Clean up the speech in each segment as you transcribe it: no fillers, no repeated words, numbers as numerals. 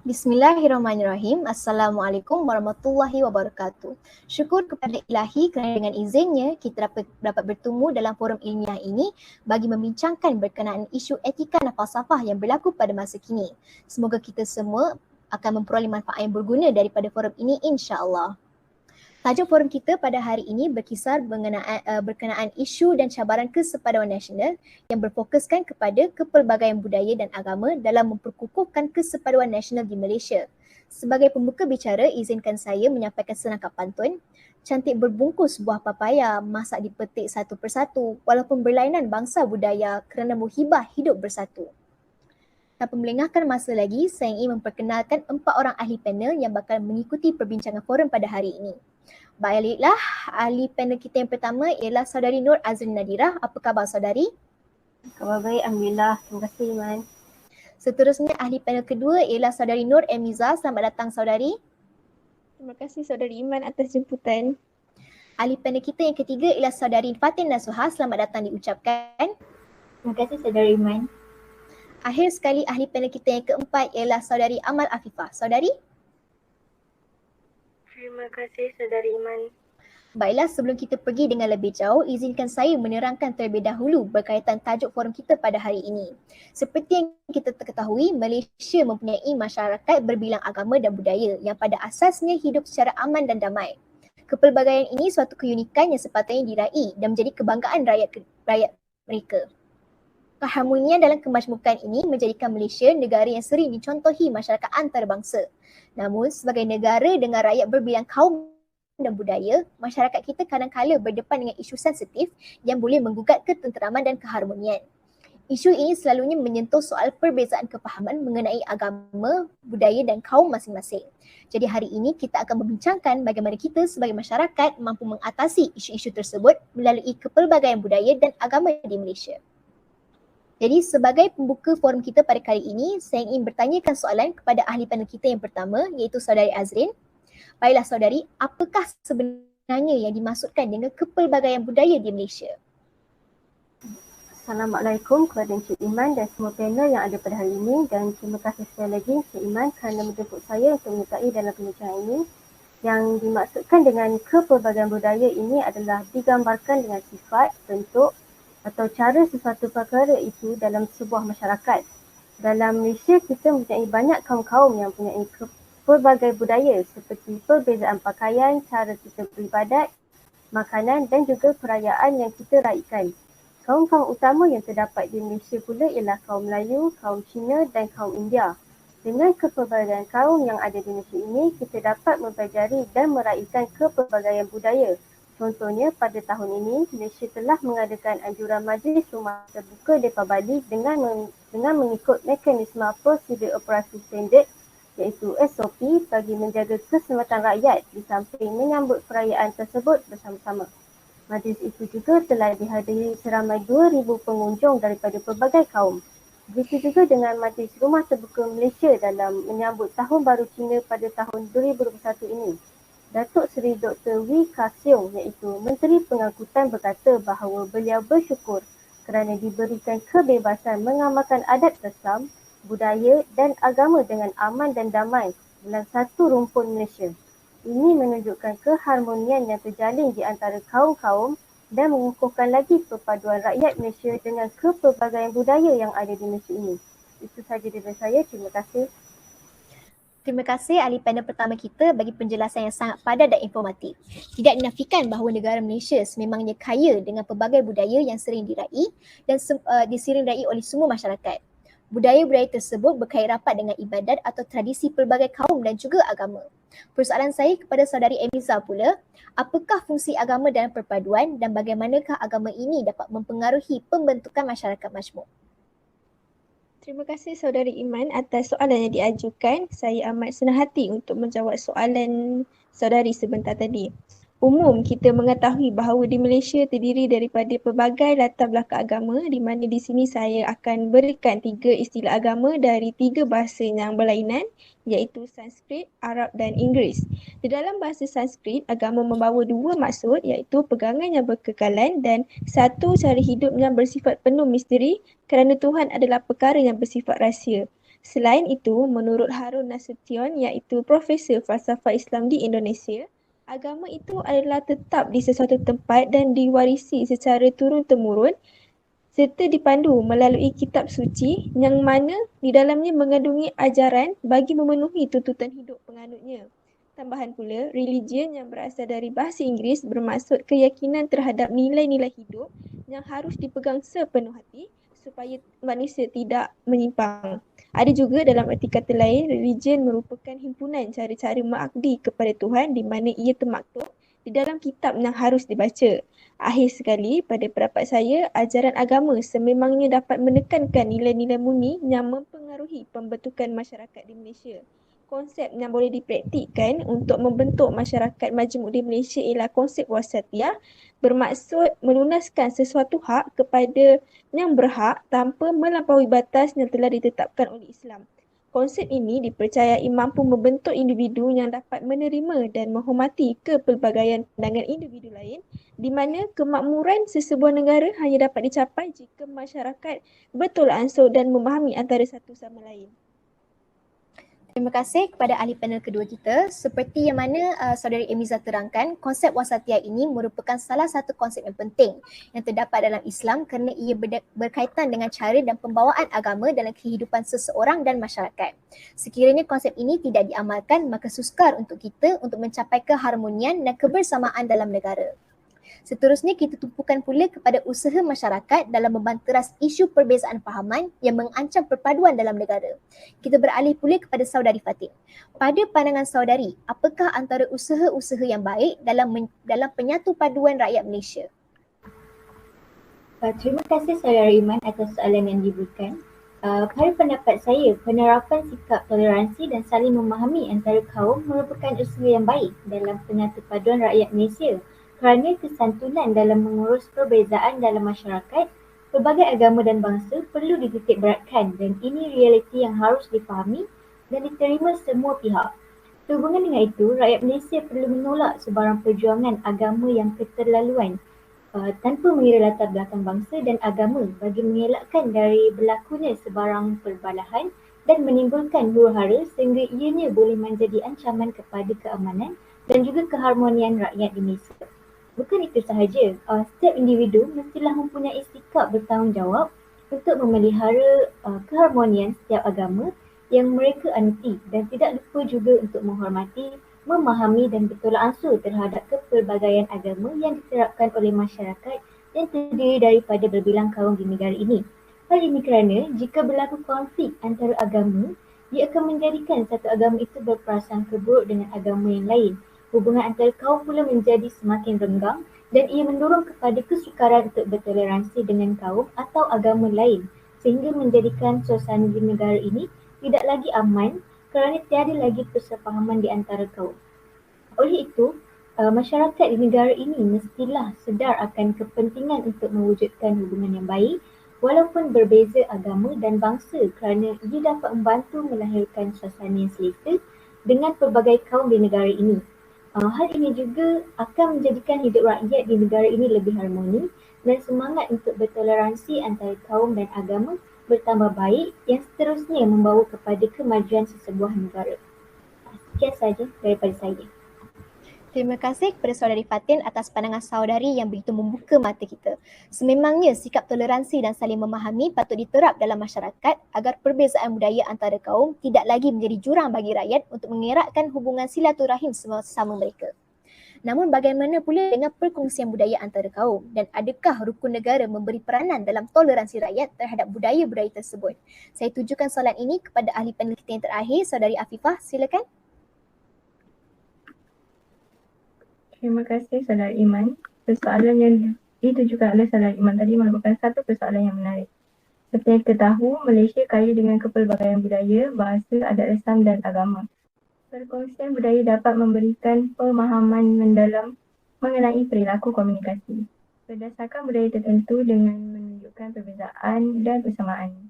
Bismillahirrahmanirrahim. Assalamualaikum warahmatullahi wabarakatuh. Syukur kepada Ilahi kerana dengan izinnya kita dapat bertemu dalam forum ilmiah ini bagi membincangkan berkenaan isu etika dan falsafah yang berlaku pada masa kini. Semoga kita semua akan memperoleh manfaat yang berguna daripada forum ini, insya-Allah. Tajuk forum kita pada hari ini berkisar berkenaan isu dan cabaran kesepaduan nasional yang berfokuskan kepada kepelbagaian budaya dan agama dalam memperkukuhkan kesepaduan nasional di Malaysia. Sebagai pembuka bicara, izinkan saya menyampaikan senangkap pantun. Cantik berbungkus buah papaya, masak dipetik satu persatu, walaupun berlainan bangsa budaya kerana muhibah hidup bersatu. Tanpa melengahkan masa lagi, saya ingin memperkenalkan 4 orang ahli panel yang bakal mengikuti perbincangan forum pada hari ini. Baiklah, ahli panel kita yang pertama ialah saudari Nur Azrin Nadirah. Apa khabar saudari? Khabar baik, Alhamdulillah. Terima kasih Iman. Seterusnya ahli panel kedua ialah saudari Nur Emiza. Selamat datang saudari. Terima kasih saudari Iman atas jemputan. Ahli panel kita yang ketiga ialah saudari Fatin Nasuha. Selamat datang diucapkan. Terima kasih saudari Iman. Akhir sekali ahli panel kita yang keempat ialah saudari Amal Afifah. Saudari? Terima kasih saudari Iman. Baiklah, sebelum kita pergi dengan lebih jauh, izinkan saya menerangkan terlebih dahulu berkaitan tajuk forum kita pada hari ini. Seperti yang kita ketahui, Malaysia mempunyai masyarakat berbilang agama dan budaya yang pada asasnya hidup secara aman dan damai. Kepelbagaian ini suatu keunikan yang sepatutnya diraih dan menjadi kebanggaan rakyat mereka. Keharmonian dalam kemajmukan ini menjadikan Malaysia negara yang sering dicontohi masyarakat antarabangsa. Namun, sebagai negara dengan rakyat berbilang kaum dan budaya, masyarakat kita kadang-kala berdepan dengan isu sensitif yang boleh menggugat ketenteraman dan keharmonian. Isu ini selalunya menyentuh soal perbezaan kefahaman mengenai agama, budaya dan kaum masing-masing. Jadi hari ini kita akan membincangkan bagaimana kita sebagai masyarakat mampu mengatasi isu-isu tersebut melalui kepelbagaian budaya dan agama di Malaysia. Jadi sebagai pembuka forum kita pada kali ini, saya ingin bertanyakan soalan kepada ahli panel kita yang pertama iaitu saudari Azrin. Baiklah saudari, apakah sebenarnya yang dimaksudkan dengan kepelbagaian budaya di Malaysia? Assalamualaikum kepada Encik Iman dan semua panel yang ada pada hari ini, dan terima kasih sekali lagi Encik Iman kerana menjemput saya untuk menyertai dalam perbincangan ini. Yang dimaksudkan dengan kepelbagaian budaya ini adalah digambarkan dengan sifat, bentuk atau cara sesuatu perkara itu dalam sebuah masyarakat. Dalam Malaysia, kita mempunyai banyak kaum-kaum yang mempunyai pelbagai budaya seperti perbezaan pakaian, cara kita beribadat, makanan dan juga perayaan yang kita raikan. Kaum-kaum utama yang terdapat di Malaysia pula ialah kaum Melayu, kaum Cina dan kaum India. Dengan kepelbagaian kaum yang ada di Malaysia ini, kita dapat mempelajari dan meraikan kepelbagaian budaya. Contohnya, pada tahun ini, Malaysia telah mengadakan anjuran Majlis Rumah Terbuka Depa Bali dengan mengikut mekanisme prosedur operasi standard iaitu SOP bagi menjaga keselamatan rakyat di samping menyambut perayaan tersebut bersama-sama. Majlis itu juga telah dihadiri seramai 2,000 pengunjung daripada pelbagai kaum. Begitu juga dengan Majlis Rumah Terbuka Malaysia dalam menyambut Tahun Baru Cina pada tahun 2021 ini. Datuk Seri Dr. Wee Ka Siong iaitu Menteri Pengangkutan berkata bahawa beliau bersyukur kerana diberikan kebebasan mengamalkan adat Islam, budaya dan agama dengan aman dan damai dalam satu rumpun Malaysia. Ini menunjukkan keharmonian yang terjalin di antara kaum-kaum dan mengukuhkan lagi perpaduan rakyat Malaysia dengan kepelbagaian budaya yang ada di Malaysia ini. Itu sahaja dari saya. Terima kasih. Terima kasih ahli panel pertama kita bagi penjelasan yang sangat padat dan informatif. Tidak dinafikan bahawa negara Malaysia sememangnya kaya dengan pelbagai budaya yang sering diraih dan disering raih oleh semua masyarakat. Budaya-budaya tersebut berkait rapat dengan ibadat atau tradisi pelbagai kaum dan juga agama. Persoalan saya kepada saudari Emiza pula, apakah fungsi agama dalam perpaduan dan bagaimanakah agama ini dapat mempengaruhi pembentukan masyarakat majmuk? Terima kasih saudari Iman atas soalan yang diajukan. Saya amat senang hati untuk menjawab soalan saudari sebentar tadi. Umum kita mengetahui bahawa di Malaysia terdiri daripada pelbagai latar belakang agama, di mana di sini saya akan berikan 3 istilah agama dari 3 bahasa yang berlainan iaitu Sanskrit, Arab dan Inggeris. Di dalam bahasa Sanskrit, agama membawa 2 maksud iaitu pegangan yang berkekalan dan satu cara hidup yang bersifat penuh misteri kerana Tuhan adalah perkara yang bersifat rahsia. Selain itu, menurut Harun Nasution iaitu Profesor Falsafah Islam di Indonesia, agama itu adalah tetap di sesuatu tempat dan diwarisi secara turun-temurun serta dipandu melalui kitab suci yang mana di dalamnya mengandungi ajaran bagi memenuhi tuntutan hidup penganutnya. Tambahan pula, religion yang berasal dari bahasa Inggeris bermaksud keyakinan terhadap nilai-nilai hidup yang harus dipegang sepenuh hati supaya manusia tidak menyimpang. Ada juga dalam erti kata lain, religion merupakan himpunan cara-cara mengabdi kepada Tuhan di mana ia termaktub di dalam kitab yang harus dibaca. Akhir sekali, pada pendapat saya, ajaran agama sememangnya dapat menekankan nilai-nilai murni yang mempengaruhi pembentukan masyarakat di Malaysia. Konsep yang boleh dipraktikkan untuk membentuk masyarakat majmuk di Malaysia ialah konsep wasatiyah, bermaksud melunaskan sesuatu hak kepada yang berhak tanpa melampaui batas yang telah ditetapkan oleh Islam. Konsep ini dipercayai mampu membentuk individu yang dapat menerima dan menghormati kepelbagaian pandangan individu lain, di mana kemakmuran sesebuah negara hanya dapat dicapai jika masyarakat betul ansur dan memahami antara satu sama lain. Terima kasih kepada ahli panel kedua kita. Seperti yang mana Saudari Emiza terangkan, konsep wasatiyah ini merupakan salah satu konsep yang penting yang terdapat dalam Islam kerana ia berkaitan dengan cara dan pembawaan agama dalam kehidupan seseorang dan masyarakat. Sekiranya konsep ini tidak diamalkan, maka sukar untuk kita untuk mencapai keharmonian dan kebersamaan dalam negara. Seterusnya, kita tumpukan pula kepada usaha masyarakat dalam membanteras isu perbezaan fahaman yang mengancam perpaduan dalam negara. Kita beralih pula kepada Saudari Fatin. Pada pandangan saudari, apakah antara usaha-usaha yang baik dalam penyatu paduan rakyat Malaysia? Terima kasih Saudara Iman atas soalan yang diberikan. Pada pendapat saya, penerapan sikap toleransi dan saling memahami antara kaum merupakan usaha yang baik dalam penyatu paduan rakyat Malaysia. Kerana kesantunan dalam mengurus perbezaan dalam masyarakat, pelbagai agama dan bangsa perlu dititik beratkan dan ini realiti yang harus difahami dan diterima semua pihak. Sehubungan dengan itu, rakyat Malaysia perlu menolak sebarang perjuangan agama yang keterlaluan tanpa mengira latar belakang bangsa dan agama bagi mengelakkan dari berlakunya sebarang perbalahan dan menimbulkan huru-hara sehingga ianya boleh menjadi ancaman kepada keamanan dan juga keharmonian rakyat di Malaysia. Bukan itu sahaja, setiap individu mestilah mempunyai sikap bertanggungjawab untuk memelihara keharmonian setiap agama yang mereka anuti dan tidak lupa juga untuk menghormati, memahami dan bertolak ansur terhadap kepelbagaian agama yang diterapkan oleh masyarakat yang terdiri daripada berbilang kaum di negara ini. Hal ini kerana jika berlaku konflik antara agama, ia akan menjadikan satu agama itu berprasangka buruk dengan agama yang lain. Hubungan antara kaum pula menjadi semakin renggang dan ia mendorong kepada kesukaran untuk bertoleransi dengan kaum atau agama lain sehingga menjadikan suasana di negara ini tidak lagi aman kerana tiada lagi persefahaman di antara kaum. Oleh itu, masyarakat di negara ini mestilah sedar akan kepentingan untuk mewujudkan hubungan yang baik walaupun berbeza agama dan bangsa kerana ia dapat membantu melahirkan suasana yang selesa dengan pelbagai kaum di negara ini. Hal ini juga akan menjadikan hidup rakyat di negara ini lebih harmoni dan semangat untuk bertoleransi antara kaum dan agama bertambah baik yang seterusnya membawa kepada kemajuan sesebuah negara. Sekian sahaja daripada saya. Terima kasih kepada Saudari Fatin atas pandangan saudari yang begitu membuka mata kita. Sememangnya sikap toleransi dan saling memahami patut diterap dalam masyarakat agar perbezaan budaya antara kaum tidak lagi menjadi jurang bagi rakyat untuk mengeratkan hubungan silaturahim sesama mereka. Namun bagaimana pula dengan perkongsian budaya antara kaum dan adakah rukun negara memberi peranan dalam toleransi rakyat terhadap budaya-budaya tersebut? Saya tujukan soalan ini kepada ahli panel kita yang terakhir, Saudari Afifah, silakan. Terima kasih Saudara Iman. Persoalan yang ditujukan oleh Saudara Iman tadi merupakan satu persoalan yang menarik. Seperti yang kita tahu, Malaysia kaya dengan kepelbagaian budaya, bahasa, adat resam dan agama. Perkongsian budaya dapat memberikan pemahaman mendalam mengenai perilaku komunikasi. Berdasarkan budaya tertentu dengan menunjukkan perbezaan dan persamaan.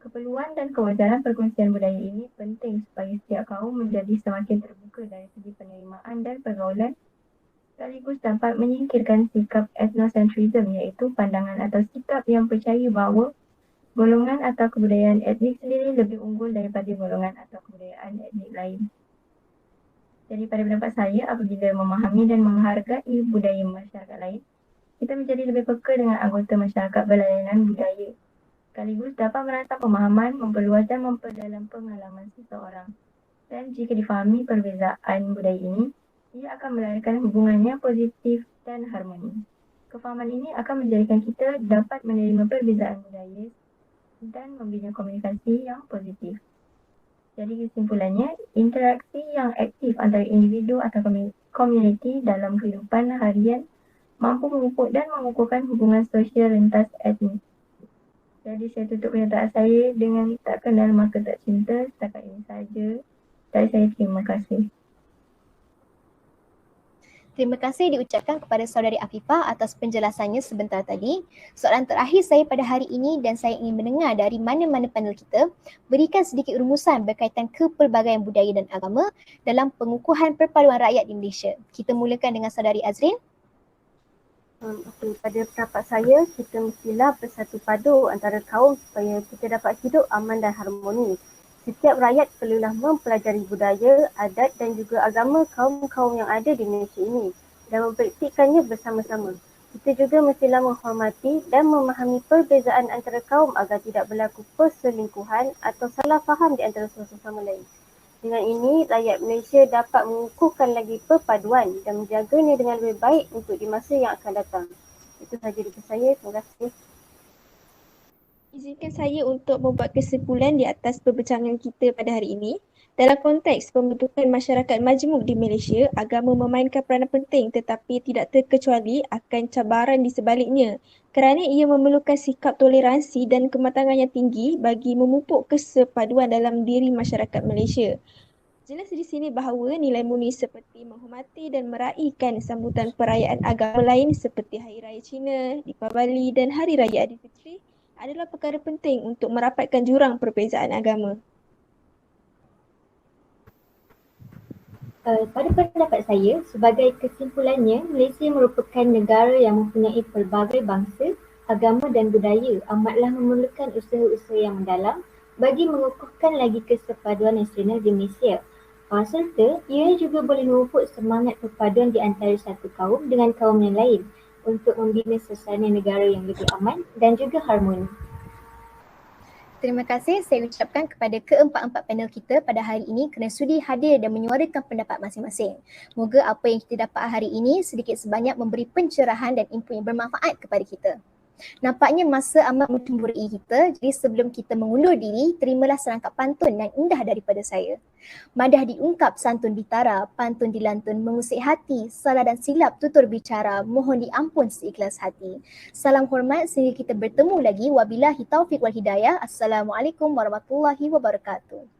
Keperluan dan kewajaran perkongsian budaya ini penting supaya setiap kaum menjadi semakin terbuka dari segi penerimaan dan pergaulan sekaligus dapat menyingkirkan sikap ethnocentrism iaitu pandangan atau sikap yang percaya bahawa Golongan atau kebudayaan etnik sendiri lebih unggul daripada golongan atau kebudayaan etnik lain. Jadi pada pendapat saya, apabila memahami dan menghargai budaya masyarakat lain, kita menjadi lebih peka dengan anggota masyarakat berlainan budaya. Sekaligus dapat merangsang pemahaman, memperluas dan memperdalam pengalaman seseorang. Dan jika difahami perbezaan budaya ini, ia akan melahirkan hubungan yang positif dan harmoni. Kefahaman ini akan menjadikan kita dapat menerima perbezaan budaya dan membina komunikasi yang positif. Jadi kesimpulannya, interaksi yang aktif antara individu atau komuniti dalam kehidupan harian mampu memupuk dan mengukuhkan hubungan sosial rentas etnik. Jadi saya tutup pernyataan saya dengan tak kenal maka tak cinta. Setakat ini saja. Dari saya, terima kasih. Terima kasih diucapkan kepada saudari Afifah atas penjelasannya sebentar tadi. Soalan terakhir saya pada hari ini dan saya ingin mendengar dari mana-mana panel kita berikan sedikit rumusan berkaitan kepelbagaian budaya dan agama dalam pengukuhan perpaduan rakyat di Malaysia. Kita mulakan dengan saudari Azrin. Pada pendapat saya, kita mestilah bersatu padu antara kaum supaya kita dapat hidup aman dan harmoni. Setiap rakyat perlulah mempelajari budaya, adat dan juga agama kaum-kaum yang ada di Malaysia ini dan mempraktikkannya bersama-sama. Kita juga mestilah menghormati dan memahami perbezaan antara kaum agar tidak berlaku perselingkuhan atau salah faham di antara satu sama lain. Dengan ini, rakyat Malaysia dapat mengukuhkan lagi perpaduan dan menjaganya dengan lebih baik untuk di masa yang akan datang. Itu sahaja dari saya. Terima kasih. Izinkan saya untuk membuat kesimpulan di atas perbincangan kita pada hari ini. Dalam konteks pembentukan masyarakat majmuk di Malaysia, agama memainkan peranan penting tetapi tidak terkecuali akan cabaran di sebaliknya kerana ia memerlukan sikap toleransi dan kematangan yang tinggi bagi memupuk kesepaduan dalam diri masyarakat Malaysia. Jelas di sini bahawa nilai murni seperti menghormati dan meraihkan sambutan perayaan agama lain seperti Hari Raya Cina, Deepavali dan Hari Raya Aidilfitri adalah perkara penting untuk merapatkan jurang perbezaan agama. Pada pendapat saya, sebagai kesimpulannya, Malaysia merupakan negara yang mempunyai pelbagai bangsa, agama dan budaya amatlah memerlukan usaha-usaha yang mendalam bagi mengukuhkan lagi kesepaduan nasional di Malaysia. Serta ia juga boleh memupuk semangat perpaduan di antara satu kaum dengan kaum yang lain untuk membina suasana negara yang lebih aman dan juga harmoni. Terima kasih saya ucapkan kepada keempat-empat panel kita pada hari ini kerana sudi hadir dan menyuarakan pendapat masing-masing. Moga apa yang kita dapat hari ini sedikit sebanyak memberi pencerahan dan input yang bermanfaat kepada kita. Nampaknya masa amat mencemburui kita, jadi sebelum kita mengundur diri, terimalah serangkap pantun yang indah daripada saya. Madah diungkap, santun ditara, pantun dilantun mengusik hati, salah dan silap tutur bicara, mohon diampun seikhlas hati. Salam hormat sehingga kita bertemu lagi. Wabillahi taufiq wal hidayah. Assalamualaikum warahmatullahi wabarakatuh.